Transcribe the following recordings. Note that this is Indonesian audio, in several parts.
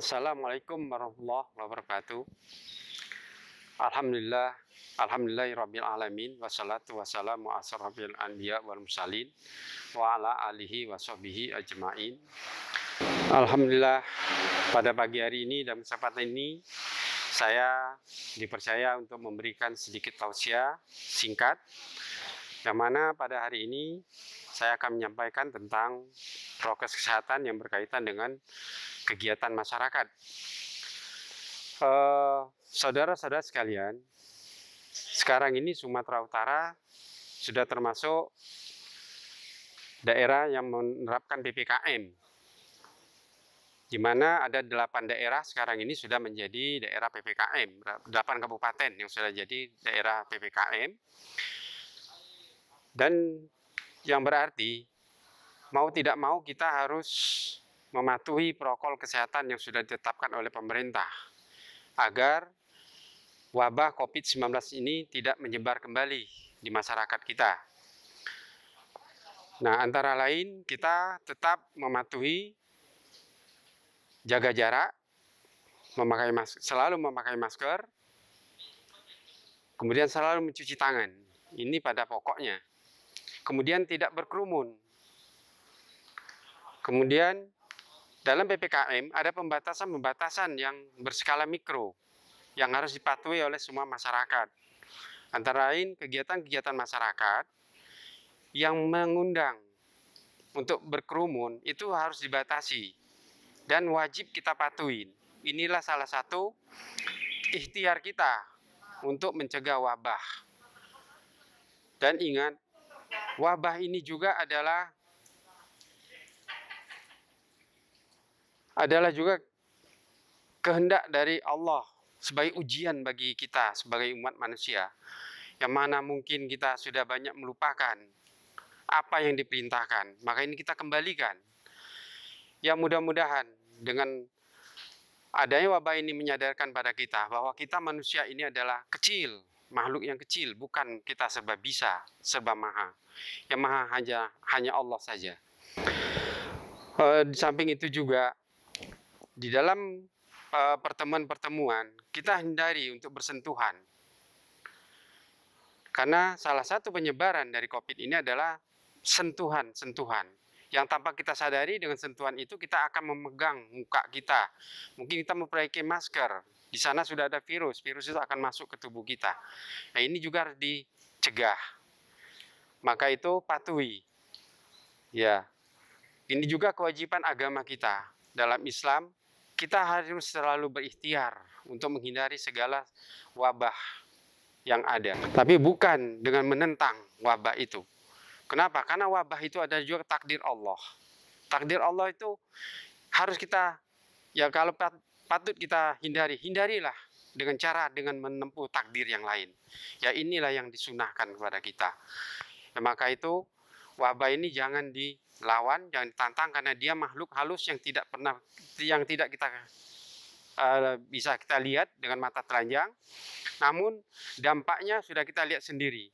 Assalamualaikum warahmatullahi wabarakatuh. Alhamdulillah, alhamdulillahirabbil alamin wassalatu wassalamu asrofil anbiya wal mursalin wa ala alihi washabihi ajmain. Alhamdulillah, pada pagi hari ini dan kesempatan ini saya dipercaya untuk memberikan sedikit tausiah singkat, yang mana pada hari ini saya akan menyampaikan tentang prokes kesehatan yang berkaitan dengan kegiatan masyarakat. Saudara-saudara sekalian, sekarang ini Sumatera Utara sudah termasuk daerah yang menerapkan PPKM, di mana ada 8 daerah sekarang ini sudah menjadi daerah PPKM, 8 kabupaten yang sudah jadi daerah PPKM, dan yang berarti mau tidak mau kita harus mematuhi protokol kesehatan yang sudah ditetapkan oleh pemerintah agar wabah COVID-19 ini tidak menyebar kembali di masyarakat kita. Nah, antara lain kita tetap mematuhi jaga jarak, selalu memakai masker, kemudian selalu mencuci tangan. Ini pada pokoknya. Kemudian tidak berkerumun. Kemudian dalam PPKM ada pembatasan-pembatasan yang berskala mikro yang harus dipatuhi oleh semua masyarakat. Antara lain kegiatan-kegiatan masyarakat yang mengundang untuk berkerumun itu harus dibatasi dan wajib kita patuhi. Inilah salah satu ikhtiar kita untuk mencegah wabah. Dan ingat, wabah ini juga adalah juga kehendak dari Allah sebagai ujian bagi kita sebagai umat manusia, yang mana mungkin kita sudah banyak melupakan apa yang diperintahkan, maka ini kita kembalikan. Ya, mudah-mudahan dengan adanya wabah ini menyadarkan pada kita bahwa kita manusia ini adalah kecil, makhluk yang kecil, bukan kita serba bisa, serba maha. Yang maha hanya Allah saja. Di samping itu juga di dalam pertemuan-pertemuan kita hindari untuk bersentuhan, karena salah satu penyebaran dari COVID ini adalah sentuhan-sentuhan yang tanpa kita sadari. Dengan sentuhan itu kita akan memegang muka kita, mungkin kita memperbaiki masker, di sana sudah ada virus itu akan masuk ke tubuh kita. Nah, ini juga harus dicegah, maka itu patuhi. Ya, ini juga kewajiban agama kita dalam Islam. Kita harus selalu berikhtiar untuk menghindari segala wabah yang ada. Tapi bukan dengan menentang wabah itu. Kenapa? Karena wabah itu ada juga takdir Allah. Takdir Allah itu harus kita, ya kalau patut kita hindarilah dengan menempuh takdir yang lain. Ya, inilah yang disunahkan kepada kita. Ya, maka itu wabah ini jangan dilawan, jangan ditantang, karena dia makhluk halus yang tidak kita bisa kita lihat dengan mata telanjang. Namun dampaknya sudah kita lihat sendiri.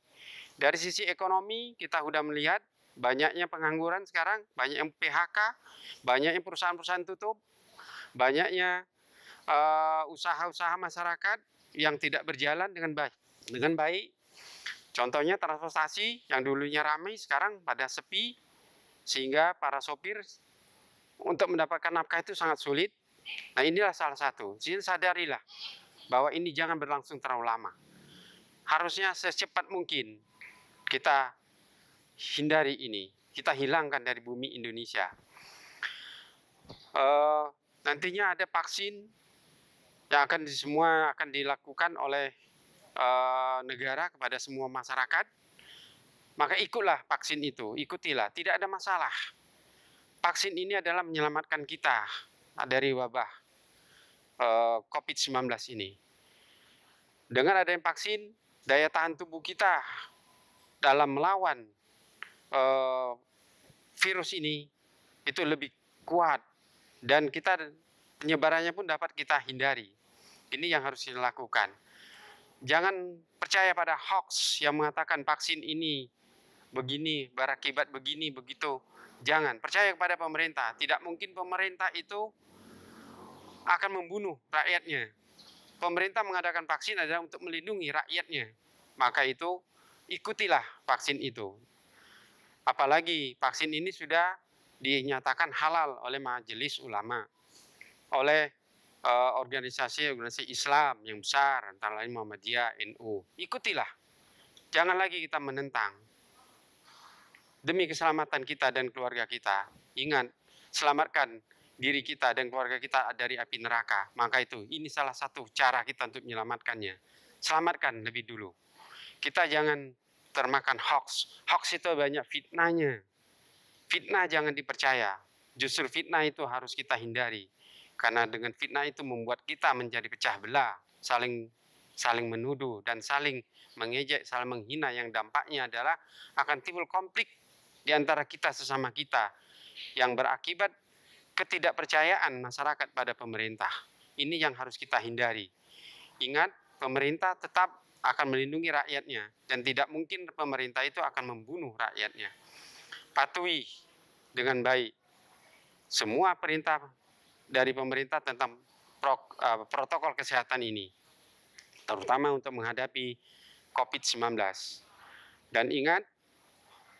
Dari sisi ekonomi kita sudah melihat banyaknya pengangguran sekarang, banyak yang PHK, banyak yang perusahaan-perusahaan tutup, banyaknya usaha-usaha masyarakat yang tidak berjalan dengan baik. Contohnya transportasi yang dulunya ramai sekarang pada sepi, sehingga para sopir untuk mendapatkan nafkah itu sangat sulit. Nah, inilah salah satu. Jadi sadarilah bahwa ini jangan berlangsung terlalu lama. Harusnya secepat mungkin kita hindari ini, kita hilangkan dari bumi Indonesia. Nantinya ada vaksin yang akan dilakukan oleh negara kepada semua masyarakat, maka ikutlah vaksin itu, ikutilah, tidak ada masalah. Vaksin ini adalah menyelamatkan kita dari wabah COVID-19 ini. Dengan adanya vaksin, daya tahan tubuh kita dalam melawan virus ini itu lebih kuat, dan penyebarannya pun dapat kita hindari. Ini yang harus dilakukan. Jangan percaya pada hoax yang mengatakan vaksin ini begini, berakibat begini, begitu. Jangan percaya kepada pemerintah. Tidak mungkin pemerintah itu akan membunuh rakyatnya. Pemerintah mengadakan vaksin adalah untuk melindungi rakyatnya. Maka itu ikutilah vaksin itu. Apalagi vaksin ini sudah dinyatakan halal oleh Majelis Ulama, oleh organisasi Islam yang besar, antara lain Muhammadiyah, NU. Ikutilah. Jangan lagi kita menentang. Demi keselamatan kita dan keluarga kita, ingat, selamatkan diri kita dan keluarga kita dari api neraka. Maka itu, ini salah satu cara kita untuk menyelamatkannya. Selamatkan lebih dulu. Kita jangan termakan hoax. Hoax itu banyak fitnahnya. Fitnah jangan dipercaya. Justru fitnah itu harus kita hindari. Karena dengan fitnah itu membuat kita menjadi pecah belah, saling menuduh dan saling mengejek, saling menghina, yang dampaknya adalah akan timbul konflik di antara kita sesama kita yang berakibat ketidakpercayaan masyarakat pada pemerintah. Ini yang harus kita hindari. Ingat, pemerintah tetap akan melindungi rakyatnya dan tidak mungkin pemerintah itu akan membunuh rakyatnya. Patuhi dengan baik semua perintah dari pemerintah tentang protokol kesehatan ini, terutama untuk menghadapi COVID-19. Dan ingat,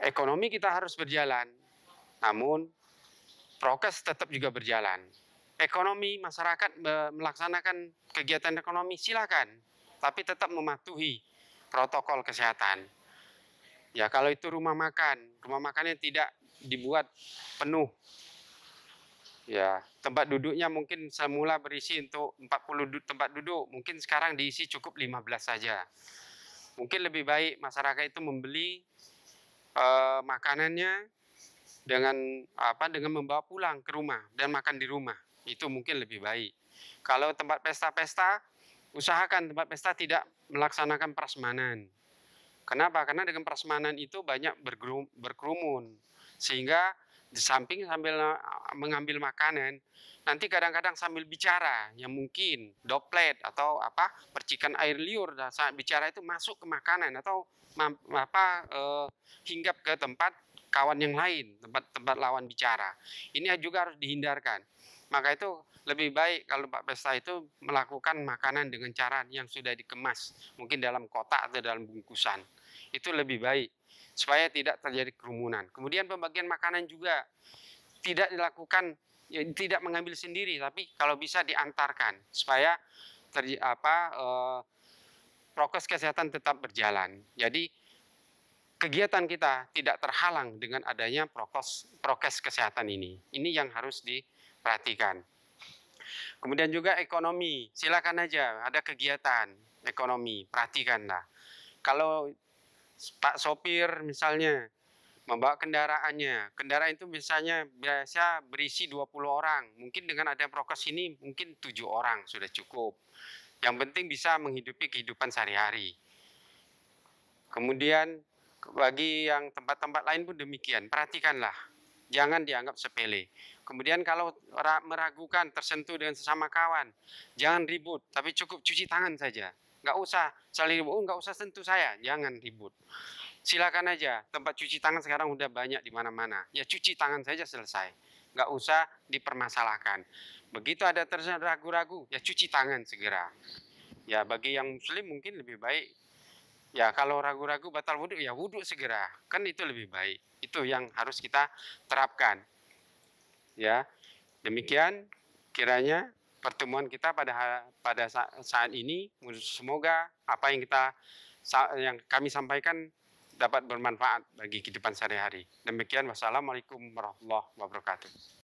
ekonomi kita harus berjalan, namun prokes tetap juga berjalan. Ekonomi, masyarakat melaksanakan kegiatan ekonomi, silakan, tapi tetap mematuhi protokol kesehatan. Ya, kalau itu rumah makannya tidak dibuat penuh. Ya, tempat duduknya mungkin semula berisi untuk 40 tempat duduk, mungkin sekarang diisi cukup 15 saja. Mungkin lebih baik masyarakat itu membeli makanannya dengan membawa pulang ke rumah dan makan di rumah. Itu mungkin lebih baik. Kalau tempat pesta-pesta, usahakan tempat pesta tidak melaksanakan prasmanan. Kenapa? Karena dengan prasmanan itu banyak berkerumun, sehingga di samping sambil mengambil makanan, nanti kadang-kadang sambil bicara, yang mungkin droplet atau percikan air liur saat bicara itu masuk ke makanan atau hinggap ke tempat kawan yang lain, tempat lawan bicara. Ini juga harus dihindarkan. Maka itu lebih baik kalau Pak Pesta itu melakukan makanan dengan cara yang sudah dikemas, mungkin dalam kotak atau dalam bungkusan. Itu lebih baik supaya tidak terjadi kerumunan. Kemudian pembagian makanan juga tidak dilakukan, ya, tidak mengambil sendiri, tapi kalau bisa diantarkan supaya prokes kesehatan tetap berjalan. Jadi kegiatan kita tidak terhalang dengan adanya prokes kesehatan ini. Ini yang harus diperhatikan. Kemudian juga ekonomi, silakan aja ada kegiatan ekonomi, perhatikanlah. Kalau Pak sopir misalnya membawa kendaraannya, kendaraan itu biasa berisi 20 orang, mungkin dengan ada prokes ini mungkin 7 orang sudah cukup. Yang penting bisa menghidupi kehidupan sehari-hari. Kemudian bagi yang tempat-tempat lain pun demikian, perhatikanlah, jangan dianggap sepele. Kemudian kalau meragukan, tersentuh dengan sesama kawan, jangan ribut, tapi cukup cuci tangan saja. Nggak usah saling ribut, nggak usah sentuh saya, jangan ribut. Silakan aja, tempat cuci tangan sekarang udah banyak di mana-mana. Ya cuci tangan saja selesai, nggak usah dipermasalahkan. Begitu ada ragu-ragu, ya cuci tangan segera. Ya bagi yang muslim mungkin lebih baik. Ya kalau ragu-ragu batal wudhu, ya wudhu segera. Kan itu lebih baik. Itu yang harus kita terapkan. Ya, demikian kiranya pertemuan kita pada saat ini. Semoga apa yang kami sampaikan dapat bermanfaat bagi kehidupan sehari-hari. Demikian, wassalamualaikum warahmatullahi wabarakatuh.